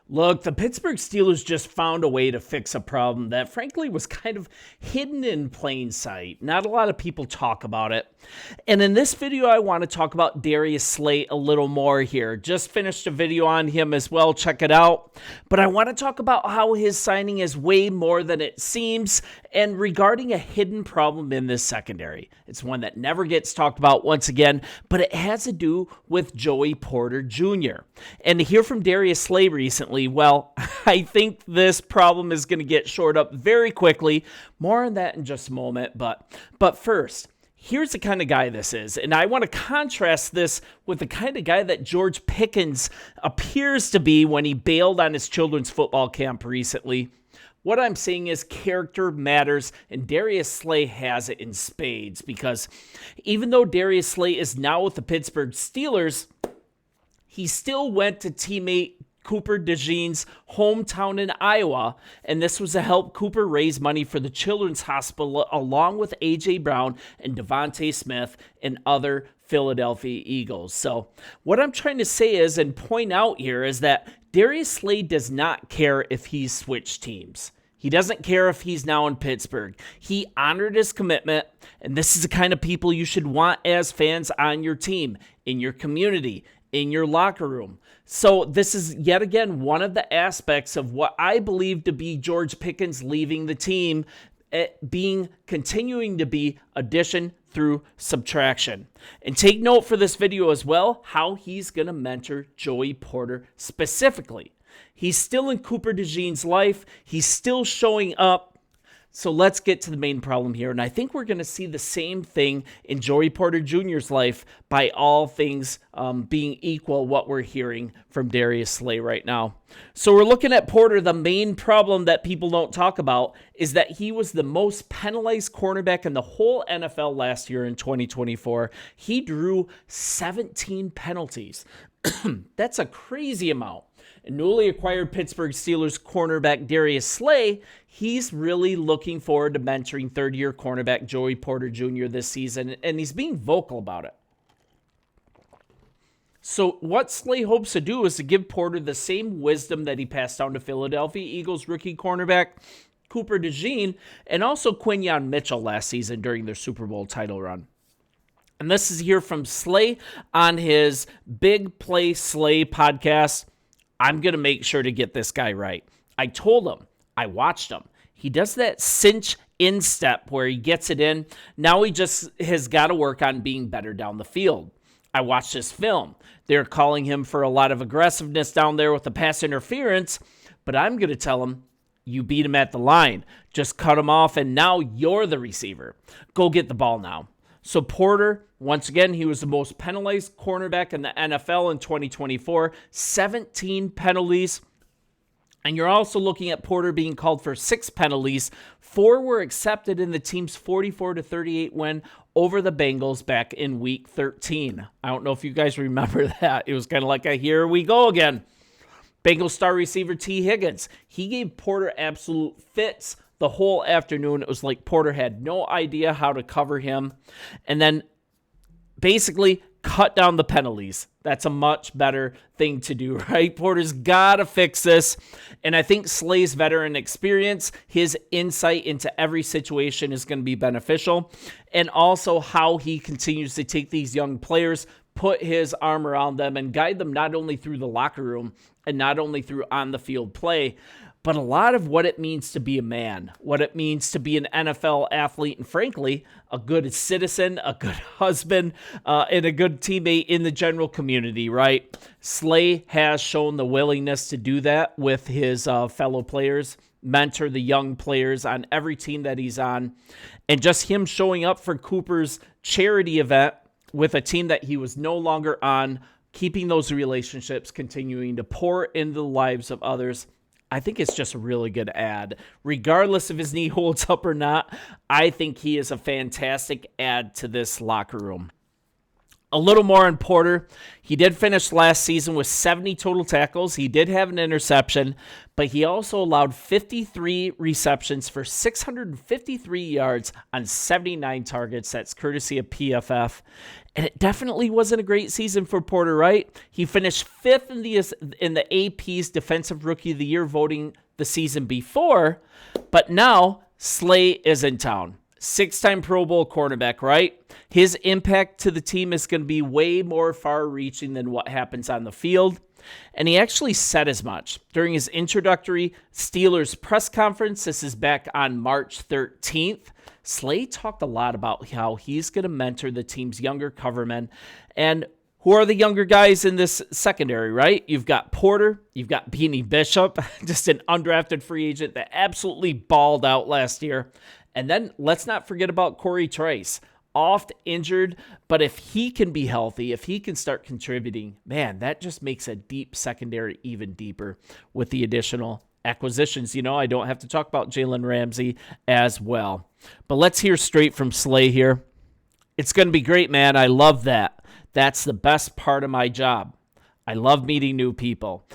Look, the Pittsburgh Steelers just found a way to fix a problem that frankly was kind of hidden in plain sight. Not a lot of people talk about it. And in this video, I want to talk about Darius Slay a little more here. Just finished a video on him as well. Check it out. But I want to talk about how his signing is way more than it seems and regarding a hidden problem in this secondary. It's one that never gets talked about once again, but it has to do with Joey Porter Jr. And to hear from Darius Slay recently, well, I think this problem is going to get shored up very quickly. More on that in just a moment. But first, here's the kind of guy this is. And I want to contrast this with the kind of guy that George Pickens appears to be when he bailed on his children's football camp recently. What I'm saying is character matters, and Darius Slay has it in spades, because even though Darius Slay is now with the Pittsburgh Steelers, he still went to teammate Cooper DeJean's hometown in Iowa, and this was to help Cooper raise money for the Children's Hospital along with A.J. Brown and Devontae Smith and other Philadelphia Eagles. So what I'm trying to say is, and point out here, is that Darius Slay does not care if he's switched teams. He doesn't care if he's now in Pittsburgh. He honored his commitment, and this is the kind of people you should want as fans on your team, in your community, in your locker room. So this is yet again one of the aspects of what I believe to be George Pickens leaving the team, continuing to be addition through subtraction. And take note for this video as well, how he's going to mentor Joey Porter specifically. He's still in Cooper DeJean's life. He's still showing up. So let's get to the main problem here. And I think we're going to see the same thing in Joey Porter Jr.'s life, by all things being equal, what we're hearing from Darius Slay right now. So we're looking at Porter. The main problem that people don't talk about is that he was the most penalized cornerback in the whole NFL last year in 2024. He drew 17 penalties. That's a crazy amount. And newly acquired Pittsburgh Steelers cornerback Darius Slay, he's really looking forward to mentoring third-year cornerback Joey Porter Jr. this season, and he's being vocal about it. So what Slay hopes to do is to give Porter the same wisdom that he passed down to Philadelphia Eagles rookie cornerback Cooper DeJean, and also Quinyon Mitchell last season during their Super Bowl title run. And this is here from Slay on his Big Play Slay podcast. I'm going to make sure to get this guy right. I told him. I watched him. He does that cinch instep where he gets it in. Now he just has got to work on being better down the field. I watched this film. They're calling him for a lot of aggressiveness down there with the pass interference, but I'm going to tell him, you beat him at the line. Just cut him off, and now you're the receiver. Go get the ball now. So Porter, once again, he was the most penalized cornerback in the NFL in 2024, 17 penalties. And you're also looking at Porter being called for 6 penalties. 4 were accepted in the team's 44-38 win over the Bengals back in Week 13. I don't know if you guys remember that. It was kind of like a here we go again. Bengals star receiver T. Higgins, he gave Porter absolute fits the whole afternoon. It was like Porter had no idea how to cover him. And then basically cut down the penalties. That's a much better thing to do, right? Porter's got to fix this. And I think Slay's veteran experience, his insight into every situation is going to be beneficial. And also how he continues to take these young players, put his arm around them, and guide them not only through the locker room and not only through on-the-field play, but a lot of what it means to be a man, what it means to be an NFL athlete, and frankly, a good citizen, a good husband, and a good teammate in the general community, right? Slay has shown the willingness to do that with his fellow players, mentor the young players on every team that he's on, and just him showing up for Cooper's charity event with a team that he was no longer on, keeping those relationships, continuing to pour into the lives of others. I think it's just a really good ad. Regardless if his knee holds up or not, I think he is a fantastic add to this locker room. A little more on Porter. He did finish last season with 70 total tackles. He did have an interception, but he also allowed 53 receptions for 653 yards on 79 targets. That's courtesy of PFF. And it definitely wasn't a great season for Porter, right? He finished fifth in the AP's Defensive Rookie of the Year voting the season before, but now Slay is in town. 6-time Pro Bowl cornerback, right? His impact to the team is going to be way more far-reaching than what happens on the field. And he actually said as much during his introductory Steelers press conference. This is back on March 13th. Slay talked a lot about how he's going to mentor the team's younger covermen. And who are the younger guys in this secondary, right? You've got Porter, you've got Beanie Bishop, just an undrafted free agent that absolutely balled out last year. And then let's not forget about Corey Trice. Oft injured, but if he can be healthy, if he can start contributing, man, that just makes a deep secondary even deeper with the additional acquisitions. I don't have to talk about Jalen Ramsey as well. But let's hear straight from Slay here. It's going to be great, man. I love that. That's the best part of my job. I love meeting new people.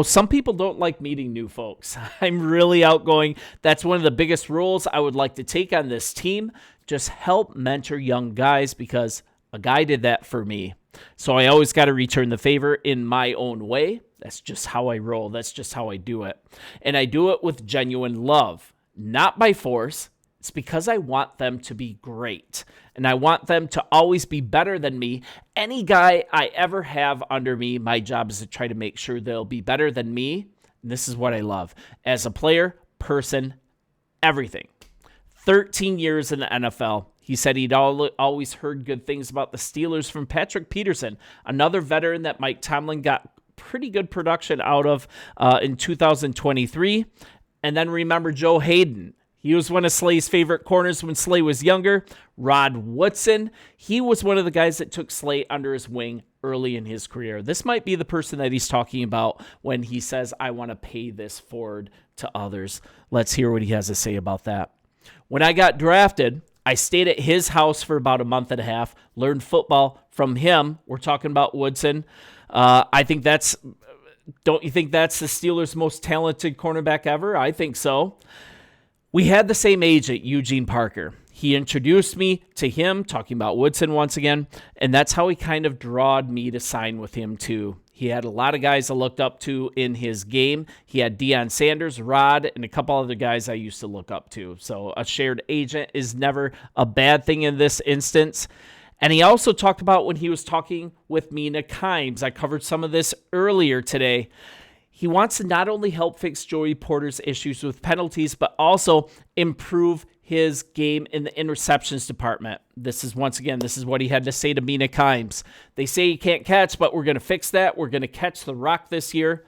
Some people don't like meeting new folks. I'm really outgoing. That's one of the biggest roles I would like to take on this team. Just help mentor young guys because a guy did that for me. So I always got to return the favor in my own way. That's just how I roll. That's just how I do it. And I do it with genuine love, not by force. It's because I want them to be great. And I want them to always be better than me. Any guy I ever have under me, my job is to try to make sure they'll be better than me. And this is what I love. As a player, person, everything. 13 years in the NFL. He said he'd always heard good things about the Steelers from Patrick Peterson, another veteran that Mike Tomlin got pretty good production out of in 2023. And then remember Joe Hayden. He was one of Slay's favorite corners when Slay was younger. Rod Woodson, he was one of the guys that took Slay under his wing early in his career. This might be the person that he's talking about when he says, I want to pay this forward to others. Let's hear what he has to say about that. When I got drafted, I stayed at his house for about a month and a half, learned football from him. We're talking about Woodson. Don't you think that's the Steelers' most talented cornerback ever? I think so. We had the same agent, Eugene Parker. He introduced me to him, talking about Woodson once again, and that's how he kind of drawed me to sign with him too. He had a lot of guys I looked up to in his game. He had Deion Sanders, Rod, and a couple other guys I used to look up to. So a shared agent is never a bad thing in this instance. And he also talked about when he was talking with Mina Kimes. I covered some of this earlier today. He wants to not only help fix Joey Porter's issues with penalties, but also improve his game in the interceptions department. This is what he had to say to Mina Kimes. They say he can't catch, but we're going to fix that. We're going to catch the rock this year.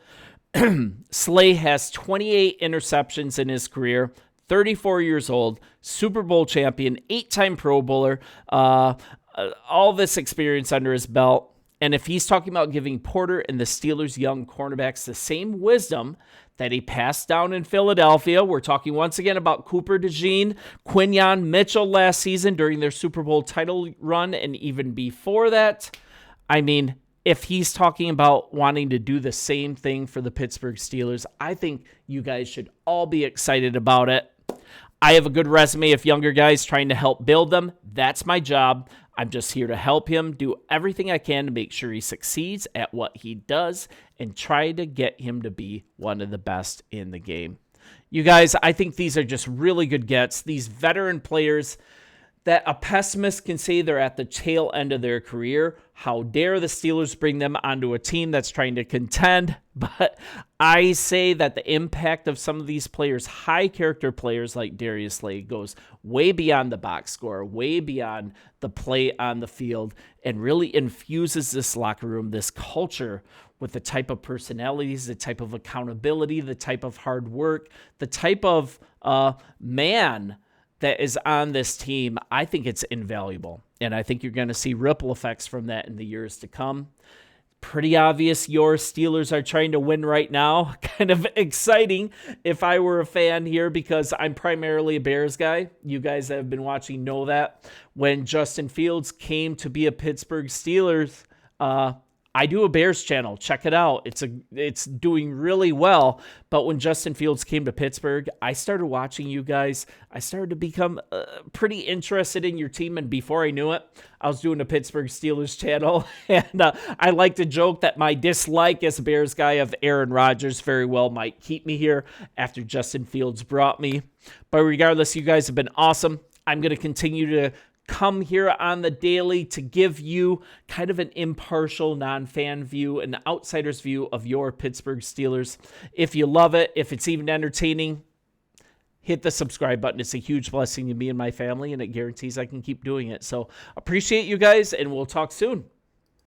Slay has 28 interceptions in his career, 34 years old, Super Bowl champion, 8-time Pro Bowler, all this experience under his belt. And if he's talking about giving Porter and the Steelers' young cornerbacks the same wisdom that he passed down in Philadelphia, we're talking once again about Cooper DeJean, Quinyon Mitchell last season during their Super Bowl title run, and even before that. I mean, if he's talking about wanting to do the same thing for the Pittsburgh Steelers, I think you guys should all be excited about it. I have a good resume of younger guys trying to help build them. That's my job. I'm just here to help him do everything I can to make sure he succeeds at what he does and try to get him to be one of the best in the game. You guys, I think these are just really good gets. These veteran players that a pessimist can say they're at the tail end of their career. How dare the Steelers bring them onto a team that's trying to contend? But I say that the impact of some of these players, high character players like Darius Slay, goes way beyond the box score, way beyond the play on the field, and really infuses this locker room, this culture, with the type of personalities, the type of accountability, the type of hard work, the type of man that is on this team. I think it's invaluable. And I think you're going to see ripple effects from that in the years to come. Pretty obvious your Steelers are trying to win right now. Kind of exciting if I were a fan here because I'm primarily a Bears guy. You guys that have been watching know that. When Justin Fields came to be a Pittsburgh Steelers, I do a Bears channel. Check it out. It's doing really well. But when Justin Fields came to Pittsburgh, I started watching you guys. I started to become pretty interested in your team. And before I knew it, I was doing a Pittsburgh Steelers channel. And I like to joke that my dislike as a Bears guy of Aaron Rodgers very well might keep me here after Justin Fields brought me. But regardless, you guys have been awesome. I'm going to continue to come here on the daily to give you kind of an impartial, non-fan view, an outsider's view of your Pittsburgh Steelers. If you love it, if it's even entertaining, hit the subscribe button. It's a huge blessing to me and my family, and it guarantees I can keep doing it. So appreciate you guys, and we'll talk soon.